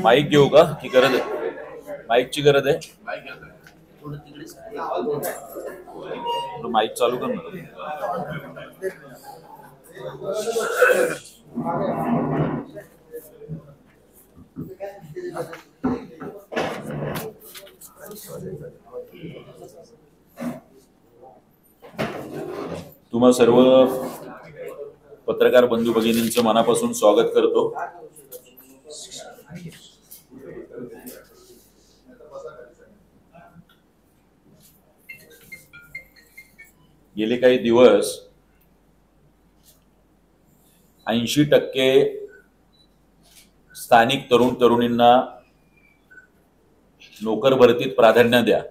Mic घेऊ का की गरज आहे? माईकची गरज आहे? माईक चालू कर ना. तुम्हा सर्व पत्रकार बंधू भगिनींचं मनापासून स्वागत करतो. गेले काही दिवस 80% स्थानिक तरुण तरुणींना नोकर भरतीत प्राधान्य द्या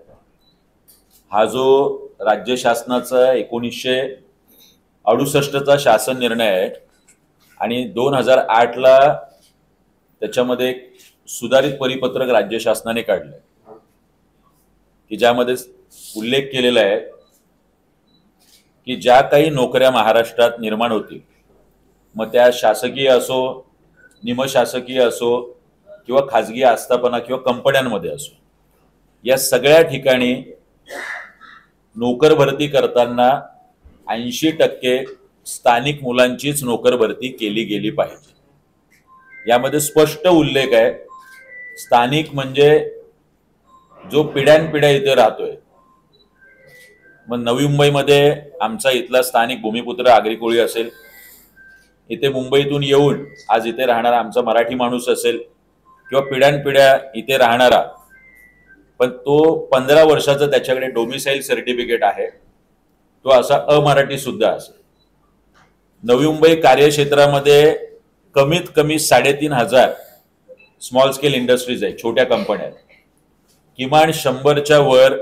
हा जो राज्य शासनाचा 1968चा शासन निर्णय आहे आणि 2008 ला त्याच्यामध्ये सुधारित परिपत्रक राज्य शासनाने काढलंय की ज्यामध्ये उल्लेख केलेला आहे की ज्या काही नोकऱ्या महाराष्ट्रात निर्माण होतील, मग त्या शासकीय असो, निमशासकीय असो किंवा खाजगी आस्थापना किंवा कंपन्यांमध्ये असो, या सगळ्या ठिकाणी नोकर भरती करताना 80% स्थानिक मुलांचीच नोकर भरती केली गेली पाहिजे. यामध्ये स्पष्ट उल्लेख आहे. स्थानिक म्हणजे जो पिढ्यानपिढ्या इथे राहतोय. मग नवी मुंबईमध्ये आमचा इथला स्थानिक भूमिपुत्र आगरी कोळी असेल, इथे मुंबईतून येऊन आज इथे राहणारा आमचा मराठी माणूस असेल किंवा पिढ्यानपिढ्या इथे राहणारा पण तो 15 वर्षाचा त्याच्याकडे डोमिसाईल सर्टिफिकेट आहे, तो असा अमराठी सुद्धा असेल. नवी मुंबई कार्यक्षेत्रामध्ये कमीत कमी 3500 स्मॉल स्केल इंडस्ट्रीज आहेत, छोट्या कंपन्या आहेत. किमान 100च्या वर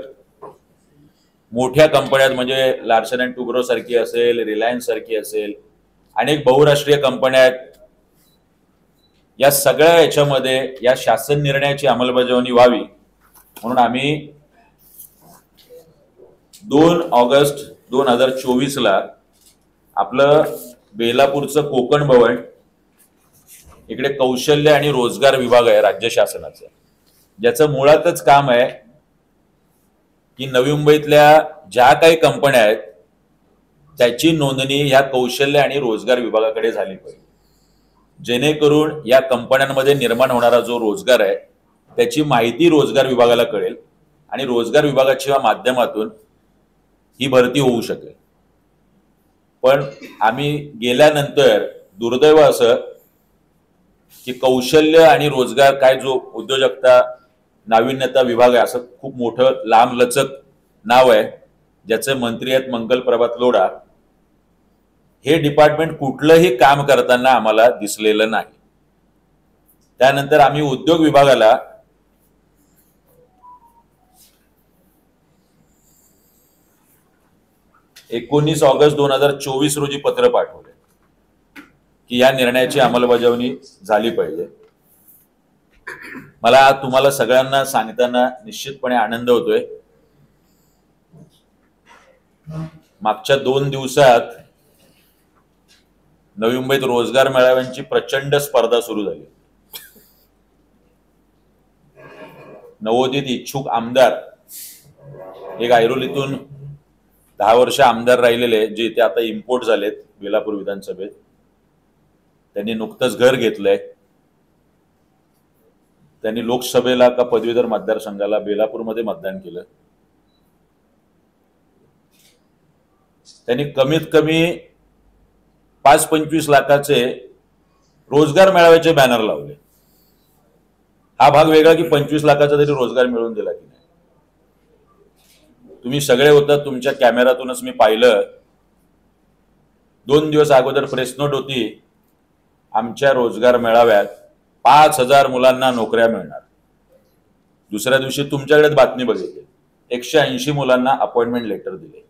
मोठ्या कंपन्या म्हणजे लार्सन अँड टुब्रो सारखी असेल, रिलायन्स सारखी असेल, अनेक बहुराष्ट्रीय कंपन्या आहेत. या सगळ्या याच्यामध्ये या शासन निर्णयाची अंमलबजावणी व्हावी म्हणून आम्ही 2 ऑगस्ट 2024 ला आपलं बेलापूरचं कोकण भवन इकडे कौशल्य आणि रोजगार विभाग आहे राज्य शासनाचा, ज्याचं मुळातच काम आहे की नवी मुंबईतल्या ज्या काही कंपन्या आहेत त्याची नोंदणी या कौशल्य आणि रोजगार विभागाकडे झाली पाहिजे, जेणेकरून या कंपन्यांमध्ये निर्माण होणारा जो रोजगार आहे त्याची माहिती रोजगार विभागाला कळेल आणि रोजगार विभागाच्या माध्यमातून ही भरती होऊ शकेल. पण आम्ही गेल्यानंतर दुर्दैव असं की कौशल्य आणि रोजगार काय जो उद्योजकता नाविन्यता विभाग आहे, असं खूप मोठं लांब लचक नाव आहे ज्याचे मंत्री आहेत मंगल प्रभात लोढा. हे डिपार्टमेंट कुठलंही काम करताना आम्हाला दिसलेलं नाही. त्यानंतर आम्ही उद्योग विभागाला एकोणीस ऑगस्ट 2024 रोजी पत्र पाठवले की या निर्णयाची अंमलबजावणी झाली पाहिजे. मला तुम्हाला सगळ्यांना सांगताना निश्चितपणे आनंद होतोय. मागच्या 2 दिवसात नवी मुंबईत रोजगार मेळाव्यांची प्रचंड स्पर्धा सुरू झाली. नवोदित इच्छुक आमदार एक ऐरोलीतून 10 वर्ष आमदार राहिलेले जे इथे आता इम्पोर्ट झालेत बेलापूर विधानसभेत, त्यांनी नुकतंच घर घेतलंय. त्यांनी लोकसभेला का पदवीधर मतदारसंघाला बेलापूरमध्ये मतदान केलं. त्यांनी कमीत कमी 5-25 लाखाचे रोजगार मेळाव्याचे बॅनर लावले. हा भाग वेगळा की 25 लाखाचा तरी रोजगार मिळवून दिला की नाही. तुम्ही सगळे होता, तुमच्या कॅमेरातूनच मी पाहिलं. 2 दिवस अगोदर प्रेस नोट होती, आमच्या रोजगार मेळाव्यात 5000 मुलांना नोकऱ्या मिळणार. दुसऱ्या दिवशी तुमच्याकडेच बातमी बघितली, 180 मुलांना अपॉइंटमेंट लेटर दिले.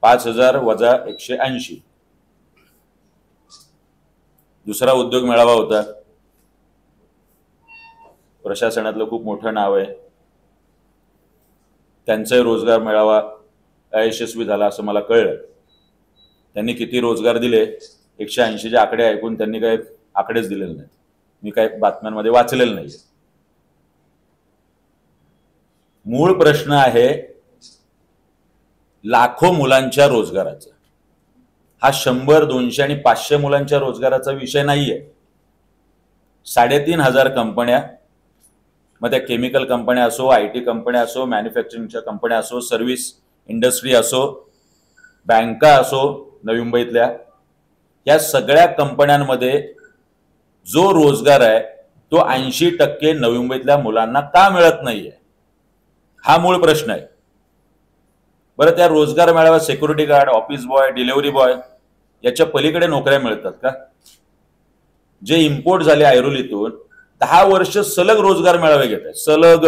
5000 वजा 180. दुसरा उद्योग मेळावा होता, प्रशासनातलं खूप मोठं नाव आहे, त्यांचाही रोजगार मेळावा अयशस्वी झाला असं मला कळलं. त्यांनी किती रोजगार दिले 180चे आकडे ऐकून त्यांनी काय आकडेच दिलेले नाहीत. मी काय बातम्यांमध्ये वाचलेलं नाही. मूळ प्रश्न आहे लाखो मुलांच्या रोजगाराचा. हा 100, 200 आणि 500 मुलांच्या रोजगाराचा विषय नाहीये. 3,500 कंपन्या, मग त्या केमिकल कंपन्या असो, IT कंपन्या असो, मॅन्युफॅक्चरिंगच्या कंपन्या असो, सर्व्हिस इंडस्ट्री असो, बँका असो नवी मुंबईतल्या, या सगळ्या कंपन्यांमध्ये जो रोजगार आहे तो 80% नवी मुंबईतल्या मुलांना का मिळत नाहीये, हा मूळ प्रश्न आहे. बरं, त्या रोजगार मेळाव्यात security guard, office boy, delivery boy याच्या पलीकडे नोकऱ्या मिळतात का? जे इम्पोर्ट झाले ऐरोलीतून 10 वर्ष सलग रोजगार मेळावे घेत आहे. सलग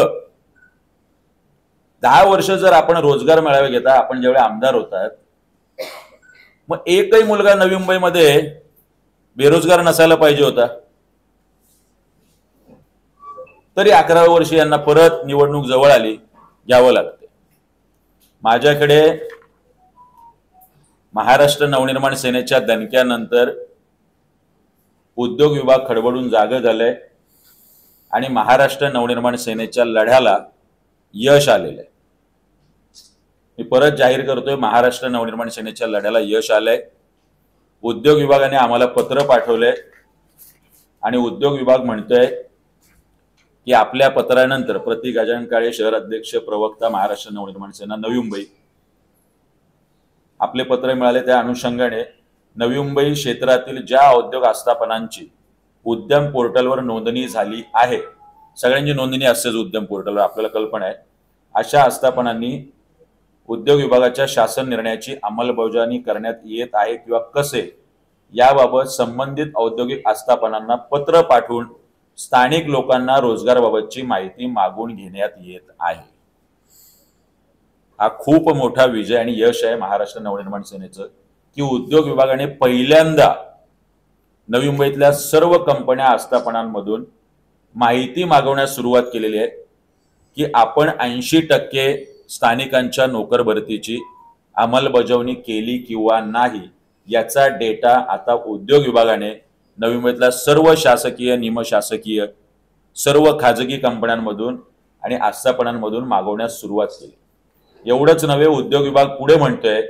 10 वर्ष जर आपण रोजगार मेळावे घेता, आपण ज्यावेळी आमदार होतात, मग एकही मुलगा नवी मुंबईमध्ये बेरोजगार नसायला पाहिजे होता. तरी 11व्या वर्षी यांना परत निवडणूक जवळ आली, घ्यावं लागते. माझ्याकडे महाराष्ट्र नवनिर्माण सेनेच्या दणक्यानंतर उद्योग विभाग खडबडून जागे झाले आणि महाराष्ट्र नवनिर्माण सेनेच्या लढ्याला यश आलेलं आहे. मी परत जाहीर करतोय, महाराष्ट्र नवनिर्माण सेनेच्या लढ्याला यश आलंय. उद्योग विभागाने आम्हाला पत्र पाठवलंय आणि उद्योग विभाग म्हणतोय की आपल्या पत्रानंतर प्रतीक गजानन काळे, शहर अध्यक्ष, प्रवक्ता, महाराष्ट्र नवनिर्माण सेना नवी मुंबई, आपले पत्र मिळाले. त्या अनुषंगाने नवी मुंबई क्षेत्रातील ज्या औद्योगिक आस्थापनांची उद्यम पोर्टलवर नोंदणी झाली आहे, सगळ्यांची नोंदणी असतेच उद्यम पोर्टलवर, आपल्याला कल्पना आहे, अशा आस्थापनांनी उद्योग विभागाच्या शासन निर्णयाची अंमलबजावणी करण्यात येत आहे किंवा कसे, याबाबत संबंधित औद्योगिक आस्थापनांना पत्र पाठवून स्थानिक लोकांना रोजगाराबाबतची माहिती मागून घेण्यात येत आहे. हा खूप मोठा विजय आणि यश आहे महाराष्ट्र नवनिर्माण सेनेचं की उद्योग विभागाने पहिल्यांदा नवी मुंबईतल्या सर्व कंपन्या, आस्थापनांमधून माहिती मागवण्यास सुरुवात केलेली आहे की आपण 80% स्थानिकांच्या नोकर भरतीची अंमलबजावणी केली किंवा नाही, याचा डेटा आता उद्योग विभागाने नवी मुंबईतल्या सर्व शासकीय, निमशासकीय, सर्व खाजगी कंपन्यांमधून आणि आस्थापनांमधून मागवण्यास सुरुवात केली. एवढंच नव्हे, उद्योग विभाग पुढे म्हणतोय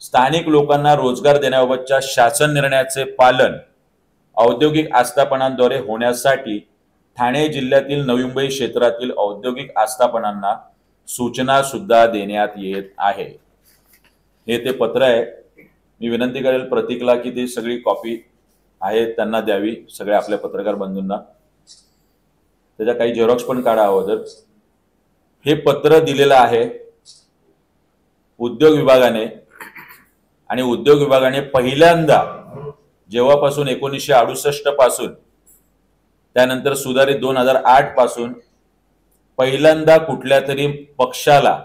स्थानिक लोकांना रोजगार देण्याबाबतच्या शासन निर्णयाचे पालन औद्योगिक आस्थापनांद्वारे होण्यासाठी ठाणे जिल्ह्यातील नवी मुंबई क्षेत्रातील औद्योगिक आस्थापनांना सूचना सुद्धा देण्यात येत आहे. हे ते पत्र आहे. मी विनंती करेल प्रतीकला की ती सगळी कॉपी आहे त्यांना द्यावी, सगळ्या आपल्या पत्रकार बंधूंना. त्याच्या काही झेरॉक्स पण काढा अगोदर. हे पत्र दिलेलं आहे उद्योग विभागाने आणि उद्योग विभागाने पहिल्यांदा जेव्हापासून 1968 पासून, त्यानंतर सुधारित 2008 पासून पहिल्यांदा कुठल्या तरी पक्षाला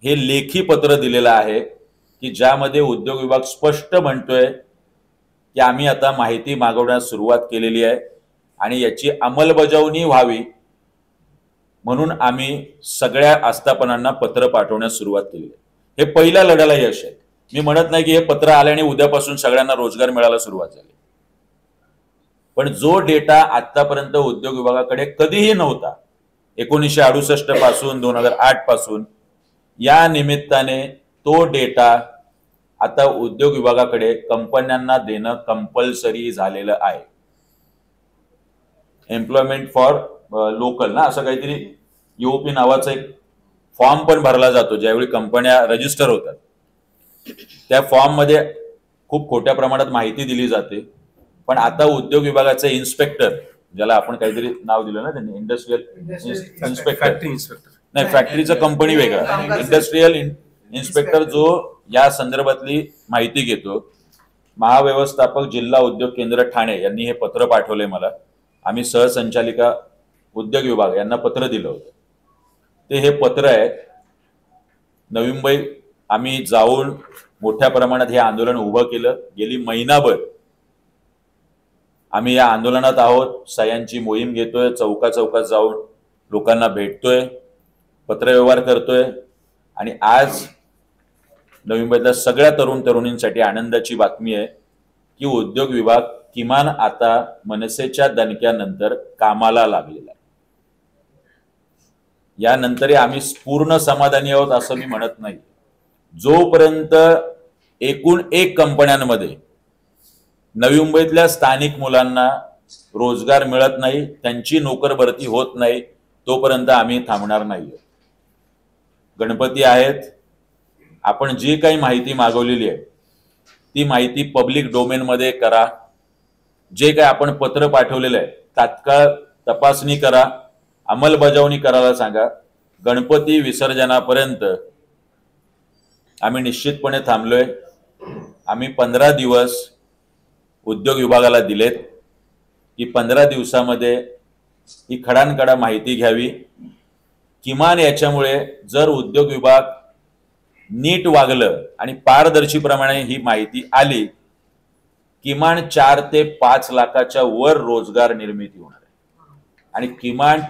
हे लेखी पत्र दिलेलं आहे की ज्यामध्ये उद्योग विभाग स्पष्ट म्हणतोय की आम्ही आता माहिती मागवण्यास सुरुवात केलेली आहे आणि याची अंमलबजावणी व्हावी म्हणून आम्ही सगळ्या आस्थापनांना पत्र पाठवण्यास सुरुवात केली आहे. हे पहिल्या लढ्याला यश आहे. मी म्हणत नाही की हे पत्र आले आणि उद्यापासून सगळ्यांना रोजगार मिळायला सुरुवात झाली, पण जो डेटा आतापर्यंत उद्योग विभागाकडे कधीही नव्हता 1968 पासून 2008 पासून, या निमित्ताने तो डेटा आता उद्योग विभागाकडे कंपन्यांना देणं कंपल्सरी झालेलं आहे. एम्प्लॉयमेंट फॉर लोकल ना, असं काहीतरी UOP नावाचा एक फॉर्म पण भरला जातो ज्यावेळी कंपन्या रजिस्टर होतात. त्या फॉर्म मध्ये खूप खोट्या प्रमाणात माहिती दिली जाते, पण आता उद्योग विभागाचे इन्स्पेक्टर, ज्याला आपण काहीतरी नाव दिलं ना त्यांनी, इंडस्ट्रियल इन्स्पेक्टर, नाही फॅक्टरीचं कंपनी वेगळा, इंडस्ट्रियल इन्स्पेक्टर जो या संदर्भातली माहिती घेतो, महाव्यवस्थापक जिल्हा उद्योग केंद्र ठाणे यांनी हे पत्र पाठवले मला. आम्ही सहसंचालिका उद्योग विभाग यांना पत्र दिलं होतं. ते हे पत्र आहे. नवी मुंबई आम्ही जाऊन मोठ्या प्रमाणात हे आंदोलन उभं केलं. गेली महिनाभर आम्ही या आंदोलनात आहोत. सह्यांची मोहीम घेतोय, चौका चौकात जाऊन लोकांना भेटतोय, पत्रव्यवहार करतोय. आणि आज नवी मुंबईतल्या सगळ्या तरुण तरुणींसाठी आनंदाची बातमी आहे की उद्योग विभाग किमान आता मनसेच्या दणक्यानंतर कामाला लागलेला आहे. यानंतरही आम्ही पूर्ण समाधानी आहोत असं मी म्हणत नाही. जोपर्यंत एकूण 1 कंपन्यांमध्ये नवी मुंबईतल्या स्थानिक मुलांना रोजगार मिळत नाही, त्यांची नोकर भरती होत नाही, तोपर्यंत आम्ही थांबणार नाही. गणपती आहेत, आपण जी काही माहिती मागवलेली आहे ती माहिती पब्लिक डोमेनमध्ये करा. जे काही आपण पत्र पाठवलेलं आहे तात्काळ तपासणी करा, अंमलबजावणी करायला सांगा. गणपती विसर्जनापर्यंत आम्ही निश्चितपणे थांबलोय. आम्ही 15 दिवस उद्योग विभागाला दिलेत की 15 दिवसामध्ये ही खडानकडा माहिती घ्यावी. किमान याच्यामुळे जर उद्योग विभाग नीट वागलं आणि पारदर्शीप्रमाणे ही माहिती आली, किमान 4 ते 5 लाखाच्या वर रोजगार निर्मिती होणार आहे आणि किमान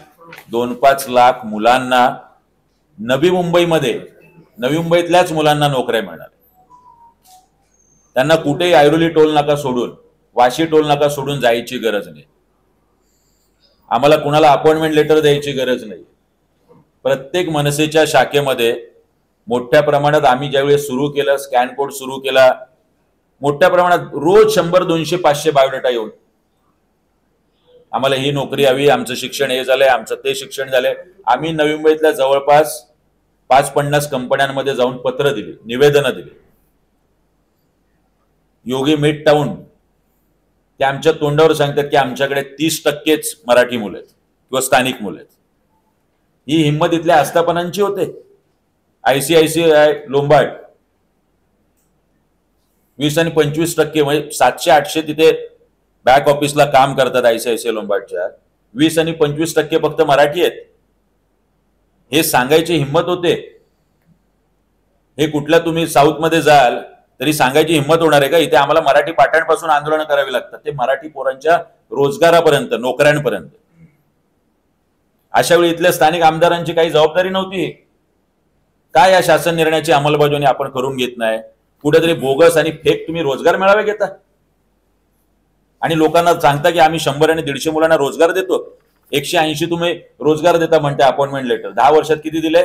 2-5 लाख मुलांना नवी मुंबईतल्याच मुलांना नोकऱ्या मिळणार. त्यांना कुठेही ऐरोली टोल नाका सोडून, वाशी टोल नाका सोडून जायची गरज नाही. आम्हाला कुणाला अपॉइंटमेंट लेटर द्यायची गरज नाही. प्रत्येक मनसेच्या शाखेमध्ये मोठ्या प्रमाणात आम्ही ज्यावेळी सुरू केलं, स्कॅन कोड सुरू केला, मोठ्या प्रमाणात रोज 100, 200, 500 बायोडेटा येऊन आम्हाला ही नोकरी हवी, आमचं शिक्षण हे झालंय, आमचं ते शिक्षण झालंय. आम्ही नवी मुंबईतल्या जवळपास 50-50 कंपन्यांमध्ये जाऊन पत्र दिली, निवेदनं दिली. योगी मिड टाउन ते आमच्या तोंडावर सांगतात की आमच्याकडे 30%च मराठी मुलं आहेत किंवा स्थानिक मुलं आहेत. ही हिंमत इथल्या आस्थापनांची होते. ICICI लोंबार्ड 20 आणि 25% म्हणजे 700-800 तिथे बॅक ऑफिसला काम करतात ICICI लोंबार्डच्या. 20 आणि 25% फक्त मराठी आहेत. हे सांगायची हिंमत होते. हे कुठल्या तुम्ही साऊथमध्ये जाल तरी सांगायची हिंमत होणार आहे का इथे आम्हाला मराठी पाट्यांपासून आंदोलन करावी लागतात, ते मराठी पोरांच्या रोजगारापर्यंत, नोकऱ्यांपर्यंत. अशा वेळी इथल्या स्थानिक आमदारांची काही जबाबदारी नव्हती. काय या शासन निर्णयाची अंमलबजावणी आपण करून घेत नाही? कुठेतरी बोगस आणि फेक तुम्ही रोजगार मेळावे घेता आणि लोकांना सांगता की आम्ही 100 आणि 150 मुलांना रोजगार देतो. 180 तुम्ही रोजगार देता म्हणते अपॉइंटमेंट लेटर. 10 वर्षात किती दिले?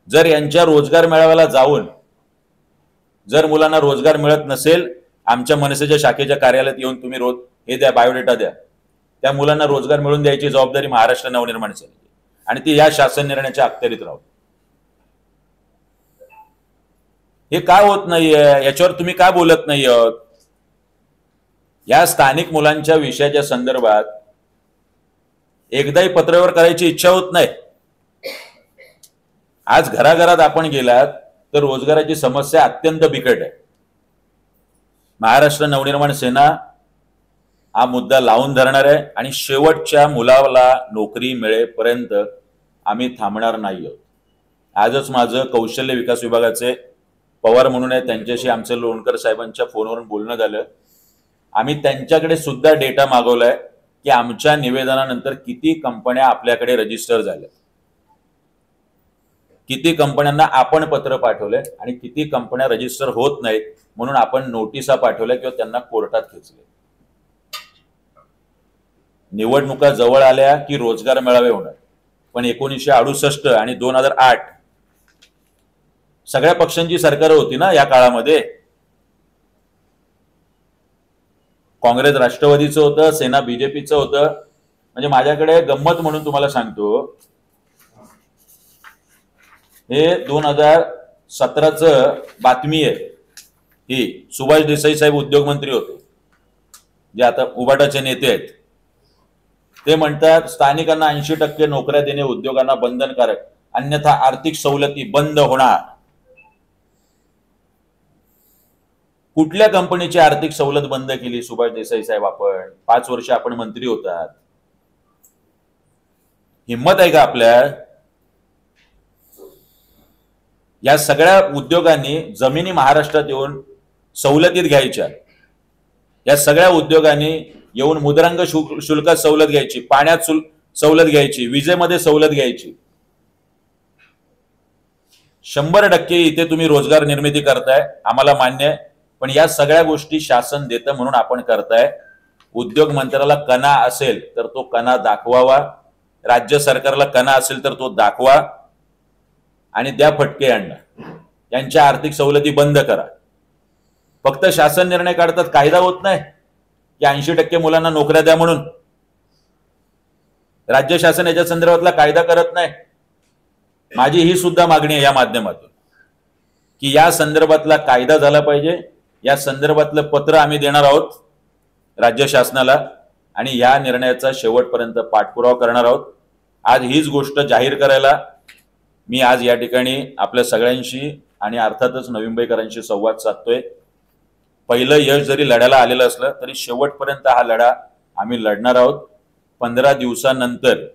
जर यांच्या रोजगार मेळाव्याला जाऊन जर मुलांना रोजगार मिळत नसेल, आमच्या मनसेच्या शाखेच्या कार्यालयात येऊन तुम्ही रोज हे द्या, बायोडेटा द्या. त्या मुलांना रोजगार मिळवून द्यायची जबाबदारी महाराष्ट्र नवनिर्माण सेनेची आणि ती या शासन निर्णयाच्या अखत्यारीत राहू. हे का होत नाहीये? याच्यावर तुम्ही का बोलत नाही आहोत? या स्थानिक मुलांच्या विषयाच्या संदर्भात एकदाही पत्रव्यवहार करायची इच्छा होत नाही. आज घराघरात आपण गेलात तर रोजगाराची समस्या अत्यंत बिकट आहे. महाराष्ट्र नवनिर्माण सेना हा मुद्दा लावून धरणार आहे आणि शेवटच्या मुलाला नोकरी मिळेपर्यंत आम्ही थांबणार नाही आहोत. आजच माझं कौशल्य विकास विभागाचे पवार म्हणून आहे, त्यांच्याशी आमचं लोणकर साहेबांच्या फोनवरून बोलणं झालं. आम्ही त्यांच्याकडे सुद्धा डेटा मागवलाय की आमच्या निवेदनानंतर किती कंपन्या आपल्याकडे रजिस्टर झाल्या, किती कंपन्यांना आपण पत्र पाठवले आणि किती कंपन्या रजिस्टर होत नाहीत म्हणून आपण नोटिसा पाठवल्या किंवा त्यांना कोर्टात खेचले. निवडणुका जवळ आल्या की रोजगार मेळावे होणार, पण 1968 आणि 2008 सगळ्या पक्षांची सरकार होती ना या काळामध्ये. काँग्रेस राष्ट्रवादीचं होतं, सेना बीजेपीचं होतं. म्हणजे माझ्याकडे गंमत म्हणून तुम्हाला सांगतो, हे 2017चं बातमी आहे. ही सुभाष देसाई साहेब उद्योगमंत्री होते, जे आता उबाटाचे नेते आहेत. ते म्हणतात स्थानिकांना 80% नोकऱ्या देणे उद्योगांना बंधनकारक, अन्यथा आर्थिक सवलती बंद होणार. कुठल्या कंपनीची आर्थिक सवलत बंद केली सुभाष देसाई साहेब? आपण 5 वर्ष आपण मंत्री होतात. हिम्मत आहे का आपल्या? या सगळ्या उद्योगांनी जमिनी महाराष्ट्रात येऊन सवलतीत घ्यायच्या. या सगळ्या उद्योगांनी येऊन मुद्रांक शुल्कात सवलत घ्यायची, पाण्यात सवलत घ्यायची, विजेमध्ये सवलत घ्यायची. 100% इथे तुम्ही रोजगार निर्मिती करताय, आम्हाला मान्य आहे, पण या सगळ्या गोष्टी शासन देतं म्हणून आपण करताय. उद्योग मंत्र्याला कणा असेल तर तो कणा दाखवावा, राज्य सरकारला कणा असेल तर तो दाखवा आणि द्या फटके यांना. यांच्या आर्थिक सवलती बंद करा. फक्त शासन निर्णय काढतात, कायदा होत नाही की 80% मुलांना नोकऱ्या द्या म्हणून. राज्य शासन याच्या संदर्भातला कायदा करत नाही. माझी ही सुद्धा मागणी आहे या माध्यमातून की या संदर्भातला कायदा झाला पाहिजे. या संदर्भातलं पत्र आम्ही देणार आहोत राज्य शासनाला आणि या निर्णयाचा शेवटपर्यंत पाठपुरावा करणार आहोत. आज हीच गोष्ट जाहीर करायला मी आज या ठिकाणी आपल्या सगळ्यांशी आणि अर्थातच नवी मुंबईकरांशी संवाद साधतोय. पहिलं यश जरी लढ्याला आलेलं असलं तरी शेवटपर्यंत हा लढा आम्ही लढणार आहोत. 15 दिवसानंतर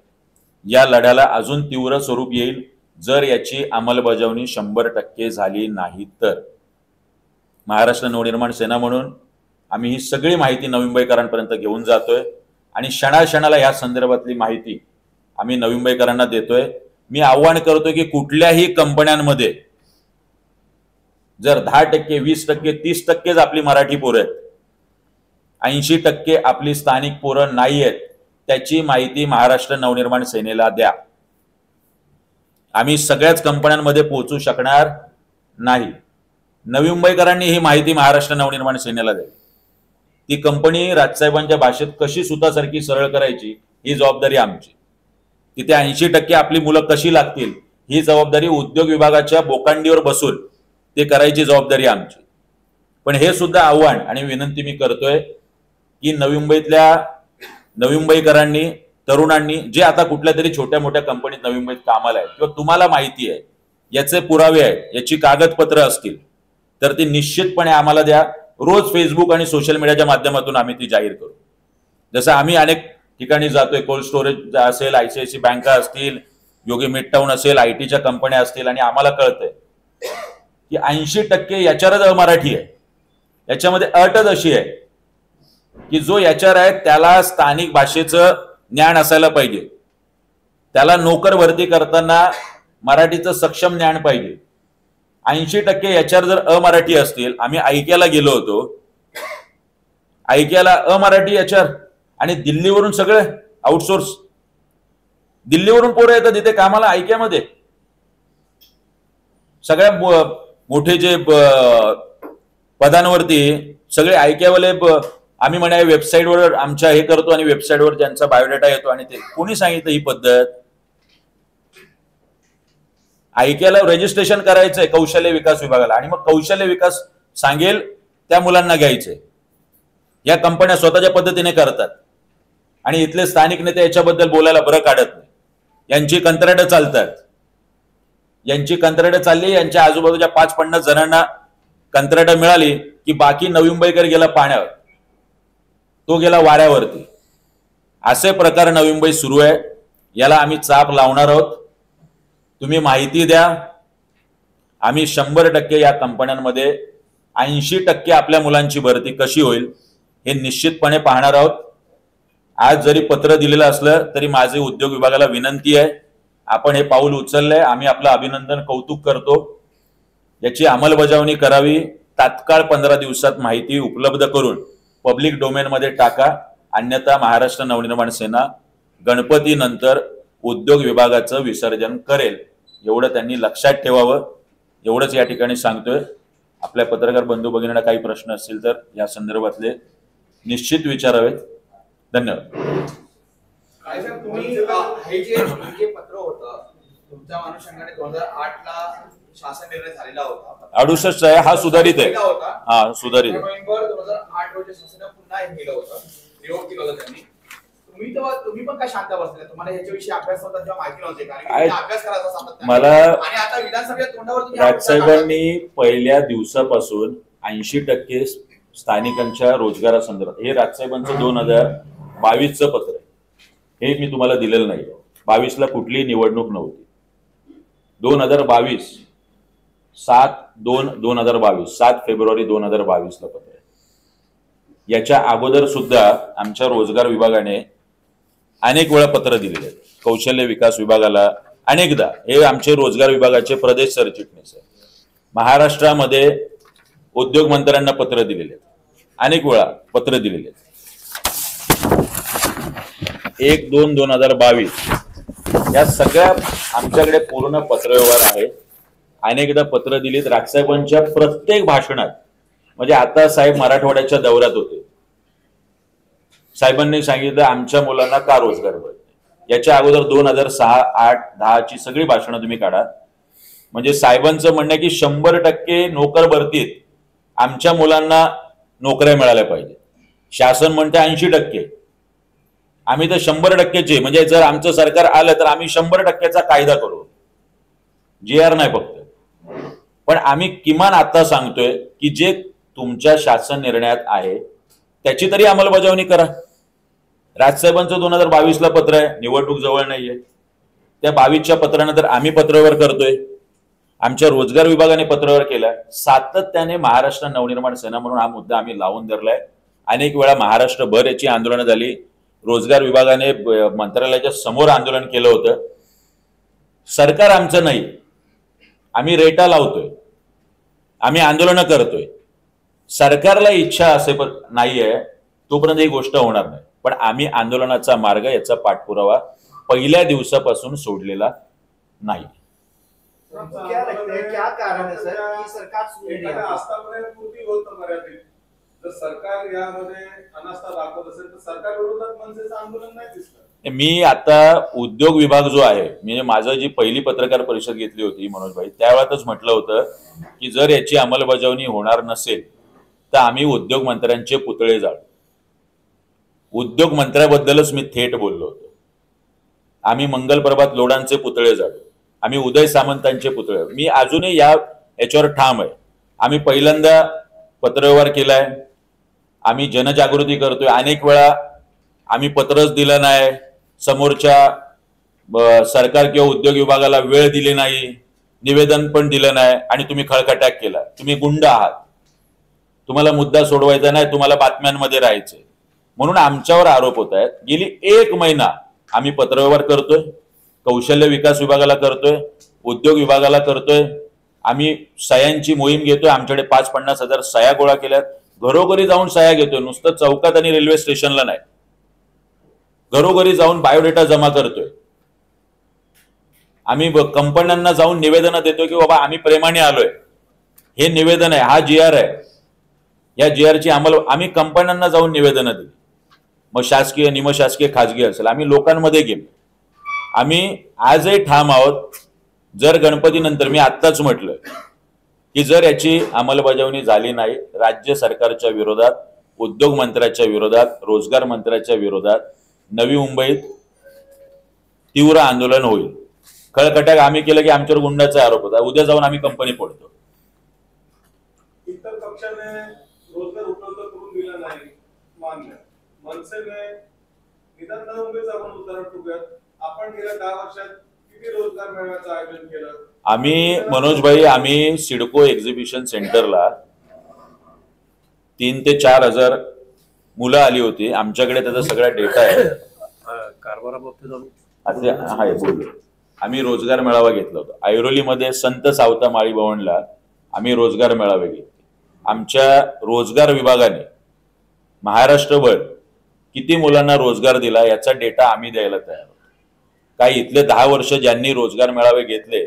या लढ्याला अजून तीव्र स्वरूप येईल जर याची अंमलबजावणी 100% झाली नाही तर. महाराष्ट्र नवनिर्माण सेना म्हणून आम्ही ही सगळी माहिती नवी मुंबईकरांपर्यंत घेऊन जातोय आणि क्षणाक्षणाला या संदर्भातली माहिती आम्ही नवी मुंबईकरांना देतोय. मी आव्हान करतोय की कुठल्याही कंपन्यांमध्ये जर 10%, 20%, 30%च आपली मराठी पोरं आहेत, 80% आपली स्थानिक पोरं नाही आहेत, त्याची माहिती महाराष्ट्र नवनिर्माण सेनेला द्या. आम्ही सगळ्याच कंपन्यांमध्ये पोहोचू शकणार नाही. नवी मुंबईकरांनी ही माहिती महाराष्ट्र नवनिर्माण सेनेला द्यावी. ती कंपनी राजसाहेबांच्या भाषेत कशी सुतासारखी सरळ करायची ही जबाबदारी आमची. तिथे 80% आपली मुलं कशी लागतील ही जबाबदारी उद्योग विभागाच्या बोकांडीवर बसून ते करायची जबाबदारी आमची. पण हे सुद्धा आव्हान आणि विनंती मी करतोय की नवी मुंबईकरांनी, तरुणांनी जे आता कुठल्या तरी छोट्या मोठ्या कंपनीत नवी मुंबईत कामाला आहेत किंवा तुम्हाला माहिती आहे, याचे पुरावे आहेत, याची कागदपत्र असतील तर ती निश्चितपणे आम्हाला द्या. रोज फेसबुक आणि सोशल मीडियाच्या माध्यमातून आम्ही ती जाहीर करू. जसं आम्ही अनेक ठिकाणी जातोय, कोल्ड स्टोरेज असेल, ICICI बँका असतील, योगी मिडटाऊन असेल, IT च्या कंपन्या असतील, आणि आम्हाला कळतंय की 80% याच्यावरच अमराठी आहे. याच्यामध्ये अटच अशी आहे की जो याच्यावर आहे त्याला स्थानिक भाषेचं ज्ञान असायला पाहिजे, त्याला नोकर भरती करताना मराठीचं सक्षम ज्ञान पाहिजे. 80% याच्यावर जर अमराठी असतील, आम्ही ऐक्याला गेलो होतो, ऐक्याला अमराठी याच्यावर, आणि दिल्लीवरून सगळे आउटसोर्स, दिल्लीवरून पोरं येतात तिथे कामाला ऐक्यामध्ये. सगळ्या मोठे जे पदांवरती सगळे ऐक्यावाले आम्ही म्हणे वेबसाईटवर आमच्या हे करतो आणि वेबसाईटवर ज्यांचा बायोडेटा येतो. आणि ते कोणी सांगितलं ही पद्धत? ऐक्याला रजिस्ट्रेशन करायचंय कौशल्य विकास विभागाला, आणि मग कौशल्य विकास सांगेल त्या मुलांना घ्यायचंय. या कंपन्या स्वतःच्या पद्धतीने करतात आणि इथले स्थानिक नेते याच्याबद्दल बोलायला बरं काढत नाही. यांची कंत्राटं चालतात, यांची कंत्राटं चालली, यांच्या आजूबाजूच्या 5-50 जणांना कंत्राटं मिळाली की बाकी नवी मुंबईकर गेला पाण्यावर, तो गेला वाऱ्यावरती. असे प्रकार नवी मुंबईत सुरू आहे. याला आम्ही चाप लावणार आहोत. तुम्ही माहिती द्या. आम्ही 100% या कंपन्यांमध्ये 80% आपल्या मुलांची भरती कशी होईल हे निश्चितपणे पाहणार आहोत. आज जरी पत्र दिलेलं असलं तरी माझे उद्योग विभागाला विनंती आहे, आपण हे पाऊल उचललंय, आम्ही आपलं अभिनंदन, कौतुक करतो. याची अंमलबजावणी करावी. तात्काळ 15 दिवसात माहिती उपलब्ध करून पब्लिक डोमेन मध्ये टाका, अन्यथा महाराष्ट्र नवनिर्माण सेना गणपतीनंतर उद्योग विभागाचं विसर्जन करेल. एवढं त्यांनी लक्षात ठेवावं. एवढंच या ठिकाणी सांगतोय. आपल्या पत्रकार बंधू भगिनींना काही प्रश्न असतील तर या संदर्भातले निश्चित विचारावेत. धन्यवाद. काय सर, तुम्ही हे जे पत्र होतं तुमच्या अनुषंगाने 2008 ला शासन निर्णय झालेला होता, 68 आहे, हा सुधारित आहे. हा सुधारित आहे. नोव्हेंबर 2008 रोजी शासनाने पुन्हा हे केलं होतं, रिओट केलं होतं त्यांनी. तुम्ही पण काय शांत बसले? तुम्हाला ह्याच्याविषयी अभ्यास होता किंवा माहिती नव्हती? कारण अभ्यास करायचा सातत्याने मला आणि आता विधानसभेच्या तोंडावर राजसाहेबांनी पहिल्या दिवसापासून 80% स्थानिकांच्या रोजगारासंदर्भात हे राजसाहेबांचं 2022चं पत्र आहे. हे मी तुम्हाला दिलेलं नाही. 22ला कुठलीही निवडणूक नव्हती. 2022 7/2/2022 7 फेब्रुवारी 2022ला पत्र आहे. याच्या अगोदर सुद्धा आमच्या रोजगार विभागाने अनेक वेळा पत्र दिलेले आहेत. कौशल्य विकास विभागाला, अनेकदा, हे आमचे रोजगार विभागाचे प्रदेश सरचिटणीस आहे, महाराष्ट्रामध्ये उद्योग मंत्र्यांना पत्र दिलेले आहेत, अनेक वेळा पत्र दिलेले आहेत. 1/2/2022 या सगळ्या आमच्याकडे पूर्ण पत्रव्यवहार आहे. अनेकदा पत्र दिलीत राजसाहेबांच्या प्रत्येक भाषणात. म्हणजे आता साहेब मराठवाड्याच्या दौऱ्यात होते, साहेबांनी सांगितलं आमच्या मुलांना का रोजगार मिळत नाही. याच्या अगोदर 2006, 8, 10ची सगळी भाषणं तुम्ही काढा. म्हणजे साहेबांचं म्हणणं आहे की 100% नोकर भरतीत आमच्या मुलांना नोकऱ्या मिळाल्या पाहिजे. शासन म्हणते 80%. आम्ही तर 100%चे, म्हणजे जर आमचं सरकार आलं तर आम्ही 100%चा कायदा करू, GR नाही फक्त. पण आम्ही किमान आता सांगतोय की जे तुमच्या शासन निर्णयात आहे त्याची तरी अंमलबजावणी करा. राजसाहेबांचं 2022ला पत्र आहे, निवडणूक जवळ नाहीये. त्या 22च्या पत्रानंतर आम्ही पत्रव्यवहार करतोय, आमच्या रोजगार विभागाने पत्रव्यवहार केलाय. सातत्याने महाराष्ट्र नवनिर्माण सेना म्हणून हा मुद्दा आम्ही लावून धरलाय. अनेक वेळा महाराष्ट्रभर याची आंदोलनं झाली. रोजगार विभागाने मंत्रालयाच्या समोर आंदोलन केलं होतं. सरकार आमचं नाही, आम्ही रेटा लावतोय, आम्ही आंदोलनं करतोय. सरकारला इच्छा असे नाहीये तोपर्यंत ही गोष्ट होणार नाही. पण आम्ही आंदोलनाचा मार्ग, याचा पाठपुरावा पहिल्या दिवसापासून सोडलेला नाही. क्या लगता है, क्या कारण है सर की सरकार सुन नहीं रही? आस्थापनेला पूर्ती होतं मर्यादित. जर सरकार यामध्ये अनास्था दाखवत असेल तर सरकार विरोधात मनसेचं आंदोलन नाही दिसलं. मी आता उद्योग विभाग जो आहे, म्हणजे माझं जी पहिली पत्रकार परिषद घेतली होती मनोजभाई, त्यावेळेतच म्हटलं होतं की जर याची अंमलबजावणी होणार नसेल तर आम्ही उद्योग मंत्र्यांचे पुतळे जाळू. उद्योग मंत्र्याबद्दलच मी थेट बोललो होतो. आम्ही मंगल प्रभात लोढांचे पुतळे जाळू, आम्ही उदय सामंतांचे पुतळे. मी अजूनही याच्यावर ठाम आहे. आम्ही पहिल्यांदा पत्रव्यवहार केलाय, आम्ही जनजागृती करतोय. अनेक वेळा आम्ही पत्रच दिलं नाही, समोरच्या सरकार किंवा उद्योग विभागाला वेळ दिली नाही, निवेदन पण दिलं नाही, आणि तुम्ही खळखटाक केला. तुम्ही गुंड आहात, तुम्हाला मुद्दा सोडवायचा नाही, तुम्हाला बातम्यांमध्ये राहायचंय म्हणून आमच्यावर आरोप होत आहेत. गेली 1 महिना आम्ही पत्रव्यवहार करतोय, कौशल्य विकास विभागाला करतोय, उद्योग विभागाला करतोय. आम्ही सह्यांची मोहीम घेतोय. आमच्याकडे 5-50 हजार सह्या गोळा केल्यात. घरोघरी जाऊन सह्या घेतोय, नुसतं चौकात आणि रेल्वे स्टेशनला नाही, घरोघरी जाऊन बायोडेटा जमा करतोय. आम्ही कंपन्यांना जाऊन निवेदन देतोय की बाबा आम्ही प्रेमाने आलोय, हे निवेदन आहे, हा GR आहे. या GRची आम्ही कंपन्यांना जाऊन निवेदन दिली. मग शासकीय, निमशासकीय, खाजगी असेल, आम्ही लोकांमध्ये गेलो. आम्ही आजही ठाम आहोत. जर गणपतीनंतर, मी आत्ताच म्हटलं की जर याची अंमलबजावणी झाली नाही, राज्य सरकारच्या विरोधात, उद्योग मंत्र्याच्या विरोधात, रोजगार मंत्र्याच्या विरोधात नवी मुंबईत तीव्र आंदोलन होईल. खळखटाक आम्ही केलं की आमच्यावर गुंडाचा आरोप होता, उद्या जाऊन आम्ही कंपनी फोडतो. इतर पक्षाने रोजगार उपलब्ध करून दिला नाही, मान्य. मनसेने निदान नवी मुंबईचं आपण उदाहरण ठेवूयात. आपण गेल्या 10 वर्षात किती रोजगार मेळाव्याचं आयोजन केलं? आम्ही मनोजभाई, आम्ही सिडको एक्झिबिशन सेंटरला 3 ते 4 हजार मुलं आली होती. आमच्याकडे त्याचा सगळा डेटा आहे. आम्ही रोजगार मेळावा घेतला होता ऐरोलीमध्ये. संत सावता माळी भवनला आम्ही रोजगार मेळावे घेतले. आमच्या रोजगार विभागाने महाराष्ट्रभर किती मुलांना रोजगार दिला याचा डेटा आम्ही द्यायला तयार आहोत. काही इथले 10 वर्ष ज्यांनी रोजगार मेळावे घेतले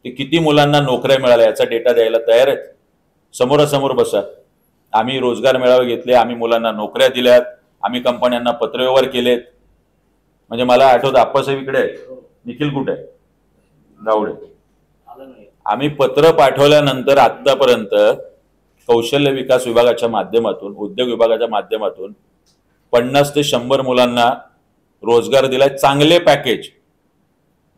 ते किती मुलांना नोकऱ्या मिळाल्या याचा डेटा द्यायला तयार आहेत. समोरासमोर बसा. आम्ही रोजगार मेळावे घेतले, आम्ही मुलांना नोकऱ्या दिल्यात, आम्ही कंपन्यांना पत्रव्यवहार केलेत. म्हणजे मला आठवतं आप्पासाहेब इकडे आहे, निखिल कुठे आहे, गावडे. आम्ही पत्र पाठवल्यानंतर आतापर्यंत कौशल्य विकास विभागाच्या माध्यमातून, उद्योग विभागाच्या माध्यमातून 50 ते 100 मुलांना रोजगार दिलाय. चांगले package,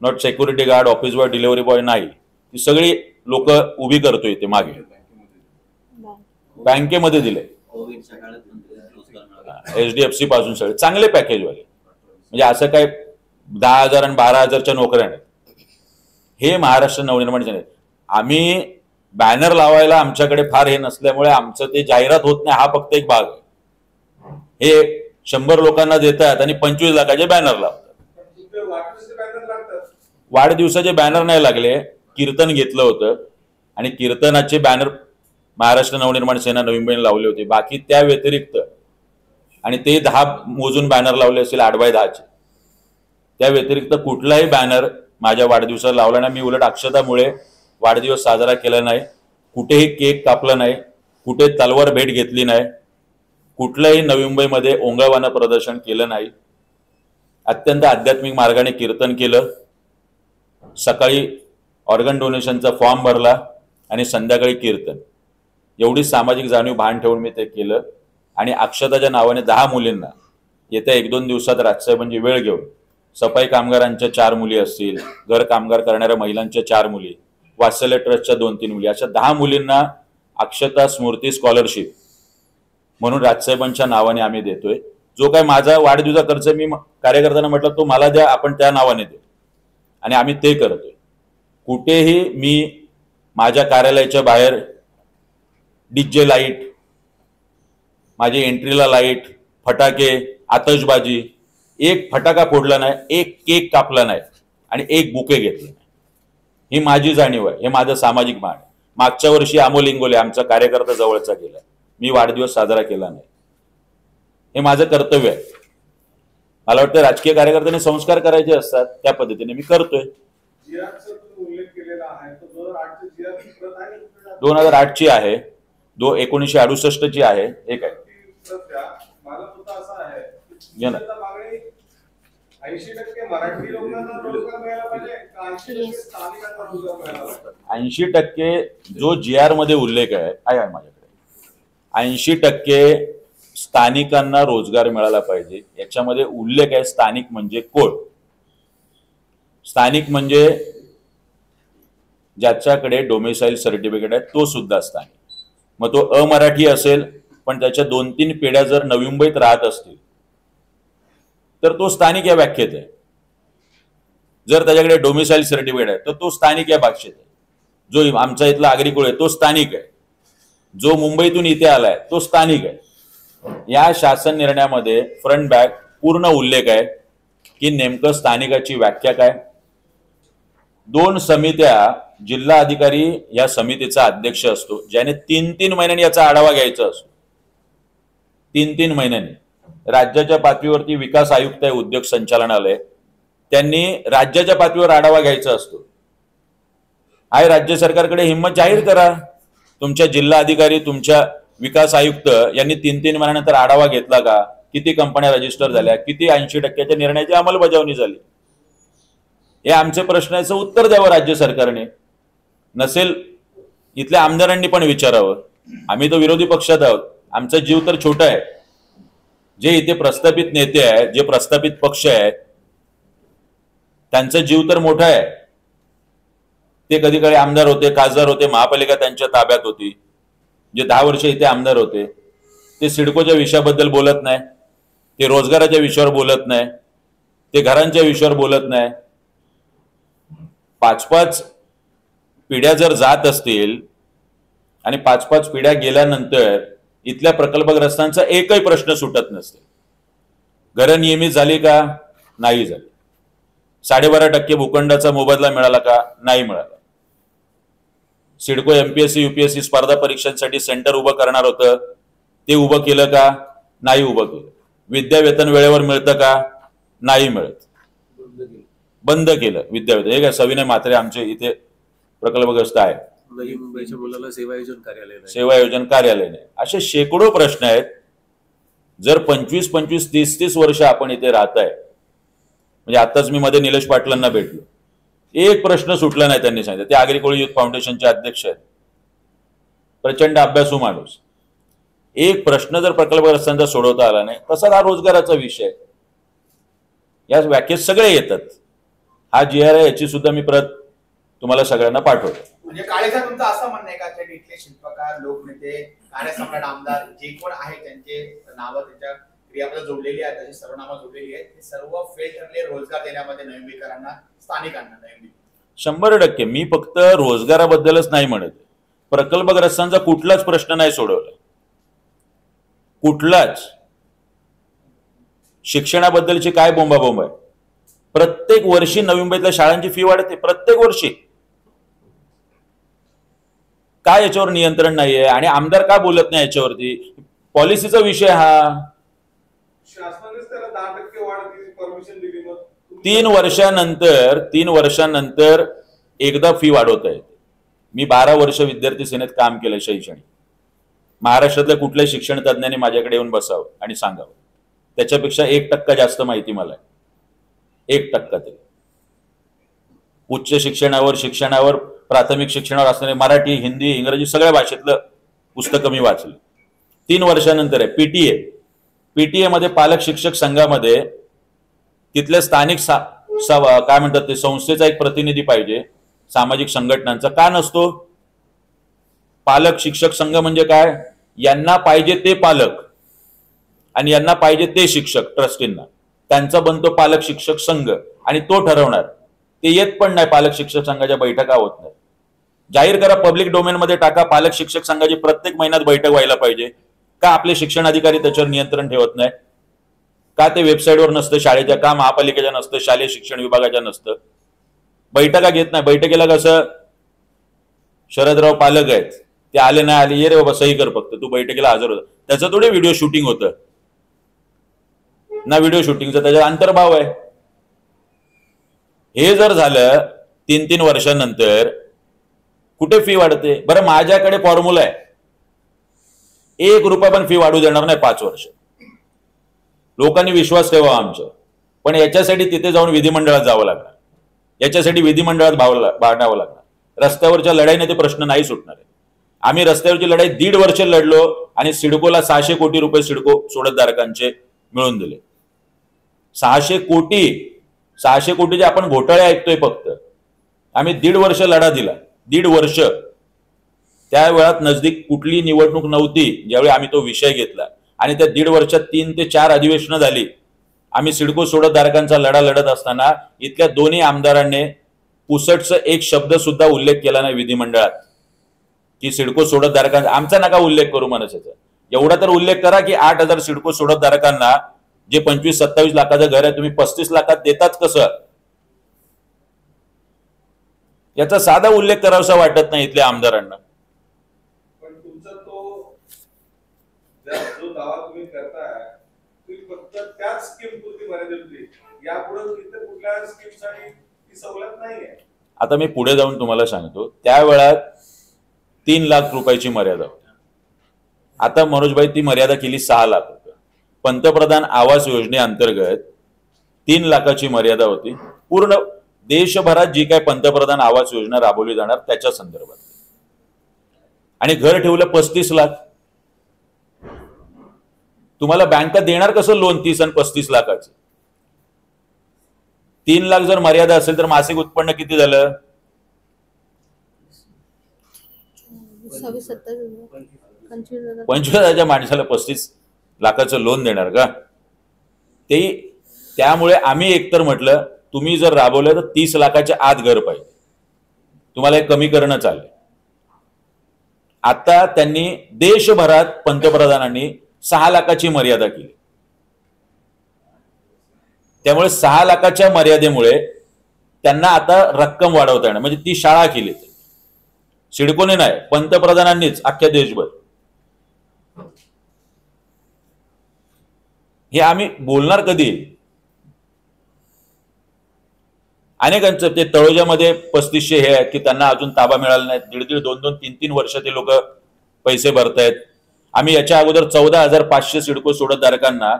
not security guard, office boy, delivery boy नाही, ती सगळी लोक उभी करतोय ते मागे. बँकेमध्ये दिले, HDFC पासून सगळे चांगले पॅकेजवाले. म्हणजे असं काय 10,000 आणि 12,000च्या नोकऱ्या नाही. हे महाराष्ट्र नवनिर्माण सेना. आम्ही बॅनर लावायला आमच्याकडे फार हे नसल्यामुळे आमचं ते जाहिरात होत नाही, हा फक्त एक भाग आहे. हे 100 लोकांना देतात आणि 25 लाखाचे बॅनर लावतात. वाढदिवसाचे बॅनर नाही लागले, कीर्तन घेतलं होतं आणि कीर्तनाचे बॅनर महाराष्ट्र नवनिर्माण सेना नवी मुंबईने लावले होते. बाकी त्या व्यतिरिक्त, आणि ते 10 मोजून बॅनर लावले असतील 8x10चे, त्या व्यतिरिक्त कुठलाही बॅनर माझ्या वाढदिवसाला लावला नाही. मी उलट अक्षतामुळे वाढदिवस साजरा केला नाही, कुठेही केक कापला नाही, कुठे तलवार भेट घेतली नाही, कुठल्याही नवी मुंबईमध्ये ओंगळवानं प्रदर्शन केलं नाही. अत्यंत आध्यात्मिक मार्गाने कीर्तन केलं, सकाळी ऑर्गन डोनेशनचा फॉर्म भरला आणि संध्याकाळी कीर्तन. एवढी सामाजिक जाणीव भान ठेवून मी ते केलं. आणि अक्षताच्या नावाने 10 मुलींना येत्या 1-2 दिवसात राजसाहेबांची वेळ घेऊन, सफाई कामगारांच्या 4 मुली असतील, घर कामगार करणाऱ्या महिलांच्या 4 मुली, वात्सल्य ट्रस्टच्या 2-3 मुली, अशा 10 मुलींना अक्षता स्मृती स्कॉलरशिप म्हणून राजसाहेबांच्या नावाने आम्ही देतोय. जो काय माझा वाढदिवसा खर्च मी कार्यकर्त्यांना म्हटलं तो मला द्या, आपण त्या नावाने देऊ, आणि आम्ही ते करतोय. कुठेही मी माझ्या कार्यालयाच्या बाहेर डीजे लाईट, माझी एंट्रीला लाईट, फटाके, आतषबाजी, एक फटाका फोडला नाही, एक केक कापला नाही आणि एक बुके घेतले नाही. ही माझी जाणीव आहे, हे माझं सामाजिक मान आहे. मागच्या वर्षी अमोल इंगोले आमचा कार्यकर्ता जवळचा गेला, मी वाढदिवस साजरा केला नाही. हे माझं कर्तव्य आहे. मला वाटतं राजकीय कार्यकर्त्यांनी संस्कार करायचे असतात, त्या पद्धतीने मी करतोय. जिआरचा तुम्ही उल्लेख केलेला आहे, तो 2008 ची जिआर प्रत आहे का? 2008ची आहे, 1968ची आहे. एक आहे मला सुद्धा असं आहे घे ना. मागणी 80% मराठी लोकांना रोजगार मिळाला पाहिजे का 80% स्थानिकांना रोजगार मिळाला पाहिजे? 80% जो GR मध्ये उल्लेख आहे माझ्याकडे, 80% स्थानिकांना रोजगार मिळाला पाहिजे. याच्यामध्ये उल्लेख आहे स्थानिक म्हणजे कोण. स्थानिक म्हणजे ज्याच्याकडे डोमिसाईल सर्टिफिकेट आहे तो सुद्धा स्थानिक. मग तो अमराठी असेल पण त्याच्या 2-3 पिढ्या जर नवी मुंबईत राहत असतील तर तो स्थानिक या व्याख्येत आहे. जर त्याच्याकडे डोमिसाईल सर्टिफिकेट आहे तर तो स्थानिक या भाषेत आहे. जो आमचा इथला आगरीकुळ आहे तो स्थानिक आहे, जो मुंबईतून इथे आलाय तो स्थानिक आहे. या शासन निर्णयामध्ये फ्रंट बॅक पूर्ण उल्लेख आहे की नेमकं स्थानिकाची व्याख्या काय. 2 समित्या, जिल्हा अधिकारी या समितीचा अध्यक्ष असतो, ज्याने 3-3 महिन्यांनी याचा आढावा घ्यायचा असतो. 3-3 महिन्यांनी. राज्याच्या पातळीवरती विकास आयुक्त आहे, उद्योग संचालनालय, त्यांनी राज्याच्या पातळीवर आढावा घ्यायचा असतो. आहे राज्य सरकारकडे हिंमत जाहीर करा. तुमच्या जिल्हा अधिकारी, तुमच्या विकास आयुक्त यांनी 3-3 महिन्यानंतर आढावा घेतला का? किती कंपन्या रजिस्टर झाल्या, किती 80% निर्णयाची अंमलबजावणी झाली, हे आमचे प्रश्नाचं उत्तर द्यावं राज्य सरकारने. नसेल इथल्या आमदारांनी पण विचारावं. आम्ही तो विरोधी पक्षात आहोत, आमचा जीव तर छोटा आहे. जे इथे प्रस्थापित नेते आहेत, जे प्रस्थापित पक्ष आहेत, त्यांचा जीव तर मोठा आहे. ते कधी कधी आमदार होते, खासदार होते, महापालिका त्यांच्या ताब्यात होती. जे 10 वर्ष इथे आमदार होते ते सिडकोच्या विषयाबद्दल बोलत नाही, ते रोजगाराच्या विषयावर बोलत नाही, ते घरांच्या विषयावर बोलत नाही. 5-5 पिढ्या जर जात असतील आणि 5-5 पिढ्या गेल्यानंतर इथल्या प्रकल्पग्रस्तांचा एकही प्रश्न सुटत नसते. घरं नियमित झाली का? नाही झाली. 12.5% भूखंडाचा मोबदला मिळाला का? नाही मिळाला. सिडको MPSC UPSC स्पर्धा परीक्षांसाठी सेंटर उभं करणार होतं, ते उभं केलं का? नाही उभं केलं. विद्यावेतन वेळेवर मिळतं का? नाही मिळत, बंद केलं विद्यावेतन. हे काय सविनय म्हात्रे आमचे इथे प्रकल्पग्रस्त आहे, नवी मुंबईच्या मुलाला सेवा योजन कार्यालय नाही. सेवा योजन कार्यालय नाही. असे शेकडो प्रश्न आहेत. जर 25-25, 30-30 वर्ष आपण इथे राहताय, म्हणजे आताच मी मध्ये निलेश पाटलांना भेटलो, एक प्रश्न सुटला नाही त्यांनी सांगितलं. ते आगरीकोळी युथ फाउंडेशनचे अध्यक्ष आहेत, प्रचंड अभ्यासू माणूस. एक प्रश्न जर प्रकल्पग्रस्तांचा सोडवता आला नाही. तसाच हा रोजगाराचा विषय, या व्याख्येत सगळे येतात. हा GR आहे, याची सुद्धा मी प्रत तुम्हाला सगळ्यांना पाठवतो. म्हणजे काळेचा तुमचं असं म्हणणं आहे का की इथले शिल्पकार, लोकनेते, कार्यसम्राट, आमदार जे कोण आहेत त्यांचे नावं त्याच्या क्रियापद जोडलेली आहेत, त्याची सर्वनामं जोडलेली आहेत, हे सर्व फेल ठरले रोजगार देण्यामध्ये नवी मुंबईकरांना, स्थानिकांना नवी मुंबई? 100%. मी फक्त रोजगाराबद्दलच नाही म्हणत, प्रकल्पग्रस्तांचा कुठलाच प्रश्न नाही सोडवला, कुठलाच. शिक्षणाबद्दलची काय बोंबाबोंब आहे? प्रत्येक वर्षी नवी मुंबईतल्या शाळांची फी वाढते, प्रत्येक वर्षी. का याच्यावर नियंत्रण नाहीये आणि आमदार का बोलत नाही याच्यावरती? पॉलिसीचा विषय हा. शासनानेच त्याला 10% वाढ परमिशन दिली. मग 3 वर्षानंतर एकदा फी वाढवता येते. मी 12 वर्ष विद्यार्थी सेनेत काम केलं शैक्षणिक. महाराष्ट्रातल्या कुठल्याही शिक्षण तज्ञांनी माझ्याकडे येऊन बसावं आणि सांगावं. त्याच्यापेक्षा 1% जास्त माहिती मला आहे. 1% तरी. उच्च शिक्षणावर प्राथमिक शिक्षणावर असणारे मराठी, हिंदी, इंग्रजी सगळ्या भाषेतलं पुस्तकं मी वाचलं. 3 वर्षानंतर आहे पीटीए मध्ये पालक शिक्षक संघामध्ये तिथल्या स्थानिक काय म्हणतात ते संस्थेचा एक प्रतिनिधी पाहिजे, सामाजिक संघटनांचा. का नसतो? पालक शिक्षक संघ म्हणजे काय? यांना पाहिजे ते पालक आणि यांना पाहिजे ते शिक्षक ट्रस्टींना, त्यांचा बनतो पालक शिक्षक संघ आणि तो ठरवणार. ते येत पण नाही, पालक शिक्षक संघाच्या बैठका होत नाही. जाहीर करा, पब्लिक डोमेन मध्ये टाका, पालक शिक्षक संघाची प्रत्येक महिन्यात बैठक व्हायला पाहिजे. का आपले शिक्षण अधिकारी त्याच्यावर नियंत्रण ठेवत नाही? का ते वेबसाईटवर नसतं शाळेच्या, का महापालिकेच्या नसतं, शालेय शिक्षण विभागाच्या नसतं? बैठका घेत नाही. बैठकीला कसं, शरदराव पालक आहेत, ते आले नाही आले, ये रे बाबा सही कर, फक्त तू बैठकीला हजर होता. त्याचं थोडी व्हिडिओ शूटिंग होतं ना, व्हिडिओ शूटिंगचं त्याच्यात अंतर्भाव आहे. हे जर झालं 3 वर्षानंतर, कुठे फी वाढते? बरं, माझ्याकडे फॉर्म्युला आहे, 1 रुपया पण फी वाढू देणार नाही 5 वर्ष. लोकांनी विश्वास ठेवा आमच्या. पण याच्यासाठी तिथे जाऊन विधिमंडळात जावं लागणार, याच्यासाठी विधिमंडळात भांडावं लागणार. रस्त्यावरच्या लढाईने ते प्रश्न नाही सुटणार आहे. आम्ही रस्त्यावरची लढाई 1.5 वर्ष लढलो आणि सिडकोला 600 कोटी रुपये सिडको सोडतधारकांचे मिळून दिले. 600 कोटीचे आपण घोटाळे ऐकतोय फक्त. आम्ही 1.5 वर्ष लढा दिला, 1.5 वर्ष. त्या वेळात नजदीक कुठली निवडणूक नव्हती ज्यावेळी आम्ही तो विषय घेतला आणि त्या 1.5 वर्षात 3 ते 4 अधिवेशनं झाली. आम्ही सिडको सोडतधारकांचा लढा लढत असताना इथल्या दोन्ही आमदारांनी पुसटचा एक शब्द सुद्धा उल्लेख केला नाही विधिमंडळात की सिडको सोडतधारकांचा. आमचा नका उल्लेख करू मनसेचा. एवढा तर उल्लेख करा की 8,000 सिडको सोडतधारकांना जे 25-27 लाखाचं घर आहे तुम्ही 35 लाखात देतात कसं? याचा साधा उल्लेख करावासा वाटत नाही इथल्या आमदारांना. पण तुमचा तो जो दावा तुम्ही करताय, तुम्ही फक्त त्याच स्कीम पुरती मर्यादित होती. यापुढे इतर कुठल्या स्कीमसाठी ती सवलत नाहीये. आता मी पुढे जाऊन तुम्हाला सांगतो. त्या वेळात 3 लाख रुपयाची मर्यादा होती. आता मनोजभाई ती मर्यादा केली 6 लाख रुपये. पंतप्रधान आवास योजनेअंतर्गत 3 लाखाची मर्यादा होती. पूर्ण देशभरात जी काय पंतप्रधान आवास योजना राबवली जाणार त्याच्या संदर्भात. आणि घर ठेवलं 35 लाख. तुम्हाला बँका देणार कसं लोन 30 आणि 35 लाखाचं? 3 लाख जर मर्यादा असेल तर मासिक उत्पन्न किती झालं? 25,000 माणसाला 35 लाखाचं लोन देणार का? ते त्यामुळे आम्ही एकतर म्हटलं तुम्ही जर राबवलं तर 30 लाखाच्या आत घर पाहिजे. तुम्हाला हे कमी करणं चाललंय. आता त्यांनी देशभरात पंतप्रधानांनी 6 लाखाची मर्यादा केली. त्यामुळे 6 लाखाच्या मर्यादेमुळे त्यांना आता रक्कम वाढवता येणार. म्हणजे ती शाळा केली सिडकोने नाही, पंतप्रधानांनीच अख्ख्या देशभर. हे आम्ही बोलणार कधी? अनेकांचं ते तळोजामध्ये 3500 हे आहेत की त्यांना अजून ताबा मिळाला नाही. 1.5, 2, 3 वर्ष ते लोक पैसे भरतायत. आम्ही याच्या अगोदर 14,500 सिडको सोडतधारकांना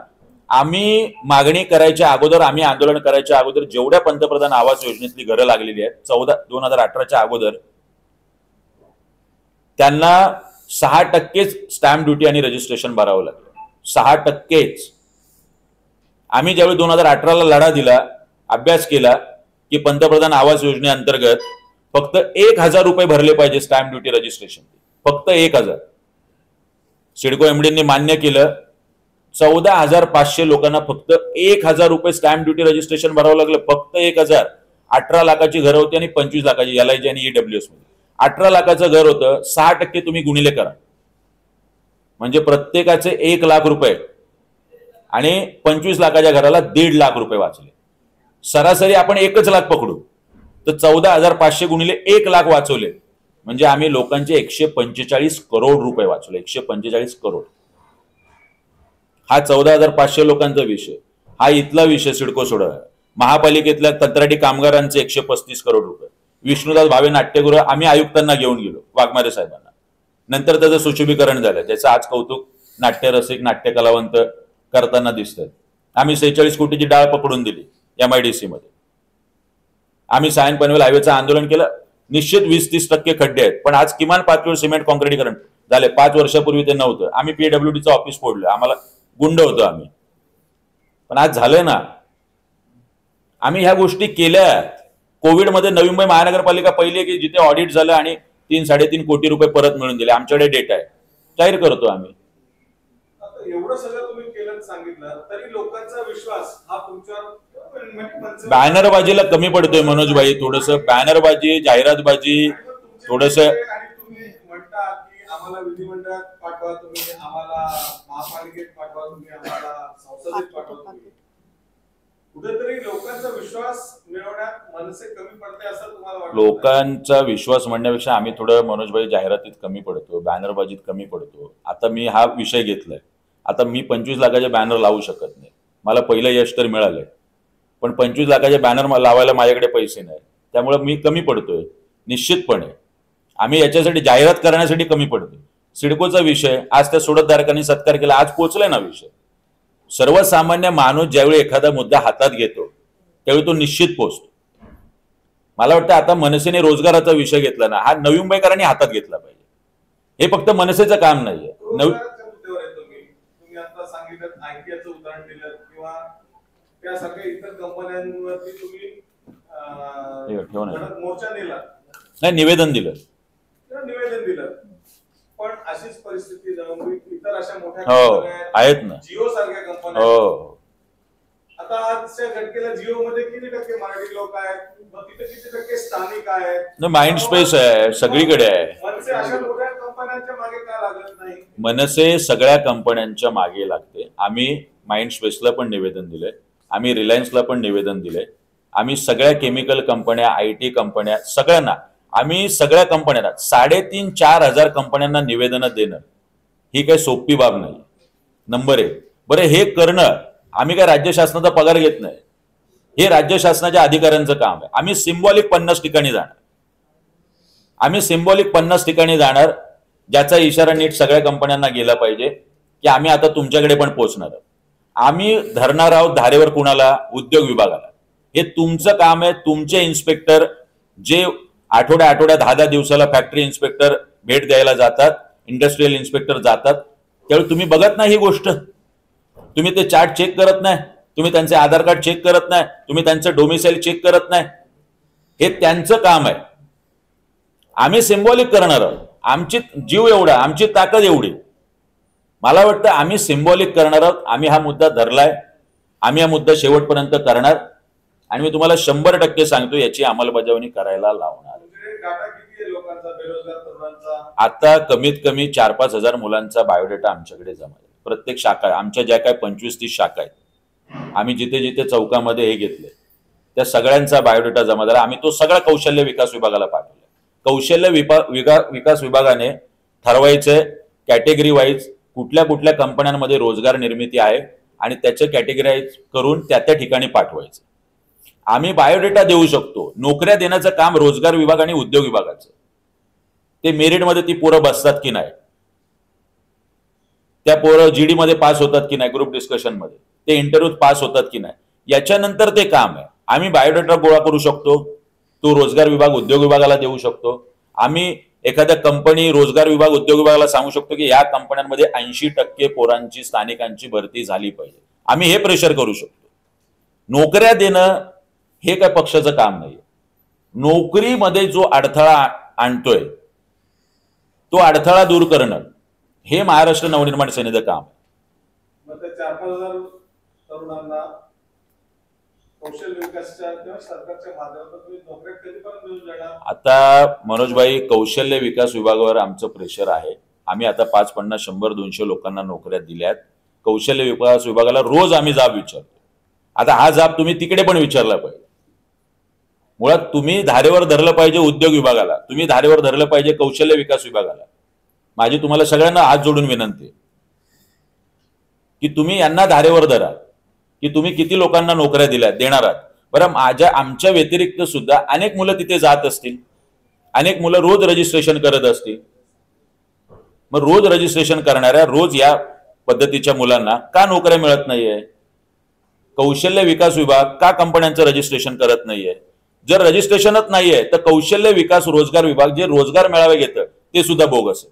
आम्ही मागणी करायच्या अगोदर, आम्ही आंदोलन करायच्या अगोदर जेवढ्या पंतप्रधान आवास योजनेतली घरं लागलेली आहेत 2018च्या अगोदर त्यांना 6% स्टॅम्प ड्युटी आणि रजिस्ट्रेशन भरावं लागलं. 6%. आम्ही ज्यावेळी 2018ला लढा दिला, अभ्यास केला की पंतप्रधान आवास योजनेअंतर्गत फक्त 1,000 रुपये भरले पाहिजे स्टॅम्प ड्युटी रजिस्ट्रेशन. फक्त 1,000. सिडको एमडींनी मान्य केलं. 14,500 लोकांना फक्त 1,000 रुपये स्टॅम्प ड्युटी रजिस्ट्रेशन भरावं लागलं. फक्त 1,000. 18 लाखाची घरं होती आणि 25 लाखाची LIG आणि EWS मध्ये. 18 लाखाचं घर होतं. 6% तुम्ही गुणिले करा म्हणजे प्रत्येकाचे 1 लाख रुपये आणि 25 लाखाच्या घराला 1.5 लाख रुपये वाचले. सरासरी आपण 1 लाख पकडू तर 14,500 गुणिले 1 लाख वाचवले म्हणजे आम्ही लोकांचे 145 करोड रुपये वाचवले. 145 करोड. हा 14,500 लोकांचा विषय. हा इथला विषय सिडको सोडा. महापालिकेतल्या कंत्राटी कामगारांचे 135 करोड रुपये. विष्णुदास भावे नाट्यगृह आम्ही आयुक्तांना घेऊन गेलो, वाघमारे साहेबांना. नंतर त्याचं सुशोभीकरण झालं. त्याचं आज कौतुक नाट्यरसिक नाट्य कलावंत करताना दिसतात. आम्ही 46 कोटीची डाळ पकडून दिली MIDC मध्ये. आम्ही सायन पनवेल हायवेचं आंदोलन केलं. निश्चित 20-30% खड्डे आहेत, पण आज किमान पातळीवर सिमेंट कॉन्क्रिटीकरण झाले. 5 वर्षापूर्वी ते नव्हतं. आम्ही PWDचं ऑफिस फोडलं, आम्हाला गुंड होतो आम्ही, पण आज झालंय ना. आम्ही ह्या गोष्टी केल्या. कोविडमध्ये नवी मुंबई महानगरपालिका पहिली आहे की जिथे ऑडिट झालं आणि 3-3.5 कोटी रुपये परत मिळून दिले. आमच्याकडे डेटा आहे, जाहीर करतो आम्ही. आता एवढं सगळं तुम्ही केलं सांगितलं तरी लोकांचा विश्वास हा तुमच्यावर बॅनरबाजीला कमी पडतोय मनोजभाई. थोडंसं बॅनरबाजी, जाहिरातबाजी थोडस. आणि तुम्ही म्हणता की आम्हाला विधिमंडळात पाठवा, तुम्ही आम्हाला महापालिकेत पाठवा, तुम्ही आम्हाला संसदेत पाठवा. तुम्ही कुठेतरी लोकांचा विश्वास मिळवण्यात मनसे कमी पडते असं तुम्हाला वाटतं? लोकांचा विश्वास म्हणण्यापेक्षा आम्ही थोडं मनोजभाई जाहिरातीत कमी पडतो, बॅनरबाजीत कमी पडतो. आता मी हा विषय घेतलाय. आता मी 25 लाखाचे बॅनर लावू शकत नाही. मला पहिलं यश तर मिळालंय, पण 25 लाखाचे बॅनर लावायला माझ्याकडे पैसे नाही. त्यामुळे मी कमी पडतोय निश्चितपणे. आम्ही याच्यासाठी जाहिरात करण्यासाठी कमी पडतोय. सिडकोचा विषय आज त्या सोडतधारकांनी सत्कार केला, आज पोहोचलाय ना विषय. सर्वसामान्य माणूस ज्यावेळी एखादा मुद्दा हातात घेतो त्यावेळी तो निश्चित पोहोचतो. मला वाटतं आता मनसेने रोजगाराचा विषय घेतला ना, हा नवी मुंबईकरांनी हातात घेतला पाहिजे. हे फक्त मनसेचं काम नाहीये. रोजगाराच्या मुद्द्यावर आहे तुम्ही आता सांगितलं, IKEAचं उदाहरण दिलं किंवा त्यासारख्या इतर कंपन्यांवरती तुम्ही मोर्चा नेला, नाही निवेदन दिलं, निवेदन दिलं. पण अशीच परिस्थिती इतर अशा मोठ्या कंपन्या आहेत ना, जिओ सारख्या कंपन्या. आता आजच्या घटकेला जिओ मध्ये किती टक्के मराठी लोक आहेत, तिथे किती टक्के स्थानिक आहेत? माइंड स्पेस आहे, सगळीकडे आहे. मनसे अशा मोठ्या कंपन्यांच्या मागे का लागत नाही? मनसे सगळ्या कंपन्यांच्या मागे लागते. आम्ही माइंड स्पेसला पण निवेदन दिलंय, आम्ही रिलायन्सला पण निवेदन दिलंय, आम्ही सगळ्या केमिकल कंपन्या, IT कंपन्या, सगळ्यांना, आम्ही सगळ्या कंपन्यांना 3,500-4 हजार कंपन्यांना निवेदनं देणं ही काही सोपी बाब नाही. नंबर 1. बरं, हे करणं आम्ही काय राज्य शासनाचा पगार घेत नाही, हे राज्य शासनाच्या अधिकाऱ्यांचं काम आहे. आम्ही सिम्बॉलिक 50 ठिकाणी जाणार. आम्ही सिम्बॉलिक 50 ठिकाणी जाणार, ज्याचा इशारा नीट सगळ्या कंपन्यांना गेला पाहिजे की आम्ही आता तुमच्याकडे पण पोहोचणार आहोत. आम्ही धरणार आहोत धारेवर कुणाला? उद्योग विभागाला. हे तुमचं काम आहे. तुमचे इन्स्पेक्टर जे आठवड्या 10 दिवसाला फॅक्टरी इन्स्पेक्टर भेट द्यायला जातात, इंडस्ट्रियल इन्स्पेक्टर जातात, त्यावेळी तुम्ही बघत नाही ही गोष्ट. तुम्ही ते चार्ट चेक करत नाही, तुम्ही त्यांचे आधार कार्ड चेक करत नाही, तुम्ही त्यांचं डोमिसाईल चेक करत नाही. हे त्यांचं काम आहे. आम्ही सिम्बॉलिक करणार आहोत. आमची जीव एवढा, आमची ताकद एवढी. मला वाटतं आम्ही सिम्बॉलिक करणार आहोत. आम्ही हा मुद्दा धरलाय, आम्ही हा मुद्दा शेवटपर्यंत करणार आणि मी तुम्हाला 100% सांगतो याची अंमलबजावणी करायला लावणार. आता कमीत कमी 4-5 हजार मुलांचा बायोडेटा आमच्याकडे जमा आहे. प्रत्येक शाखा, आमच्या ज्या काय 25-30 शाखा आहेत, आम्ही जिथे जिथे चौकामध्ये हे घेतले त्या सगळ्यांचा बायोडेटा जमा झाला. आम्ही तो सगळा कौशल्य विकास विभागाला पाठवला. कौशल्य विकास विभागाने ठरवायचंय कॅटेगरी वाईज कुठल्या कुठल्या कंपन्यांमध्ये रोजगार निर्मिती आहे आणि त्याचं कॅटेगराईज करून त्या ठिकाणी पाठवायचं. आम्ही बायोडेटा देऊ शकतो. नोकऱ्या देण्याचं काम रोजगार विभाग आणि उद्योग विभागाचं. ते मेरिटमध्ये ती पोरं बसतात की नाही, त्या पोरं GD मध्ये पास होतात की नाही, ग्रुप डिस्कशन मध्ये ते इंटरव्ह्यूत पास होतात की नाही, याच्यानंतर ते काम आहे. आम्ही बायोडेटा गोळा करू शकतो, तो रोजगार विभाग उद्योग विभागाला देऊ शकतो. आम्ही एखाद्या कंपनी, रोजगार विभाग उद्योग विभागाला सांगू शकतो की या कंपन्यांमध्ये 80% पोरांची, स्थानिकांची भरती झाली पाहिजे. आम्ही हे प्रेशर करू शकतो. नोकऱ्या देणं हे काय पक्षाचं काम नाही. नोकरीमध्ये जो अडथळा आणतोय तो अडथळा दूर करणं हे महाराष्ट्र नवनिर्माण सेनेचं काम आहे. 4-5 हजार तरुणांना कौशल्य विकासाच्या किंवा सरकारच्या माध्यमातून तुम्ही नोकऱ्या कधीपर्यंत देऊन जाणार? आता मनोजभाई, कौशल्य विकास विभागावर आमचं प्रेशर आहे. आम्ही आता 5, 50, 100, 200 लोकांना नोकऱ्या दिल्यात. कौशल्य विकास विभागाला रोज आम्ही जाब विचारतो. आता हा जाब तुम्ही तिकडे पण विचारला पाहिजे. मुळात तुम्ही धारेवर धरलं पाहिजे उद्योग विभागाला, तुम्ही धारेवर धरलं पाहिजे कौशल्य विकास विभागाला. माझी तुम्हाला सगळ्यांना हात जोडून विनंती आहे की तुम्ही यांना धारेवर धरा की तुम्ही किती लोकांना नोकऱ्या दिल्या देणार आहात. बरं, आमच्या व्यतिरिक्त सुद्धा अनेक मुलं तिथे जात असतील, अनेक मुलं रोज रजिस्ट्रेशन करत असतील. मग रोज रजिस्ट्रेशन करणाऱ्या, रोज या पद्धतीच्या मुलांना का नोकऱ्या मिळत नाहीये? कौशल्य विकास विभाग का कंपन्यांचं रजिस्ट्रेशन करत नाहीये? जर रजिस्ट्रेशनच नाहीये तर कौशल्य विकास रोजगार विभाग जे रोजगार मेळावे घेतं ते सुद्धा बोगस आहे.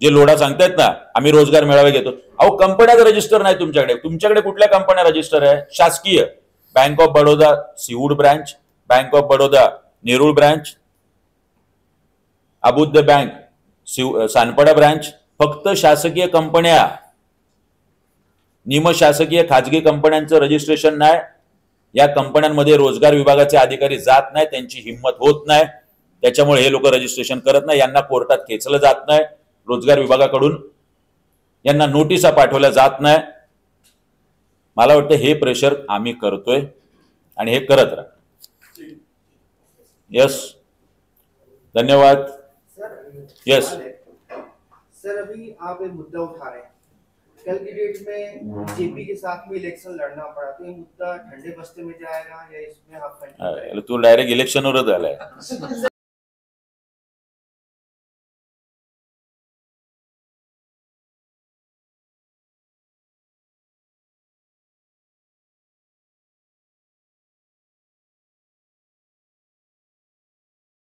जे लोढा सांगतायत ना आम्ही रोजगार मेळावे घेतो, अहो कंपन्याचं रजिस्टर नाही तुमच्याकडे. तुमच्याकडे कुठल्या कंपन्या रजिस्टर आहे? शासकीय. Bank of Baroda Seawood branch, Bank of Baroda Nerul branch, अबुद्ध बँक सानपाडा ब्रांच. फक्त शासकीय कंपन्या, निमशासकीय खाजगी कंपन्यांचं रजिस्ट्रेशन नाही. या कंपन्यांमध्ये रोजगार विभागाचे अधिकारी जात नाही, त्यांची हिंमत होत नाही, त्याच्यामुळे हे लोक रजिस्ट्रेशन करत नाही. यांना कोर्टात खेचलं जात नाही, रोजगार विभागाकडून यांना नोटिसा पाठवल्या जात नाही. मला वाटतं हे प्रेशर आम्ही करतोय आणि हे करत राहा. यस, धन्यवाद. Yes. सर अभी आप एक मुद्दा उठा रहे हैं, कल की डेट में जेपी के साथ में इलेक्शन लड़ना पड़ा, तो ये मुद्दा ठंडे बस्ते में जाएगा या इसमें आप तू डायरेक्ट इलेक्शनवरच आलाय.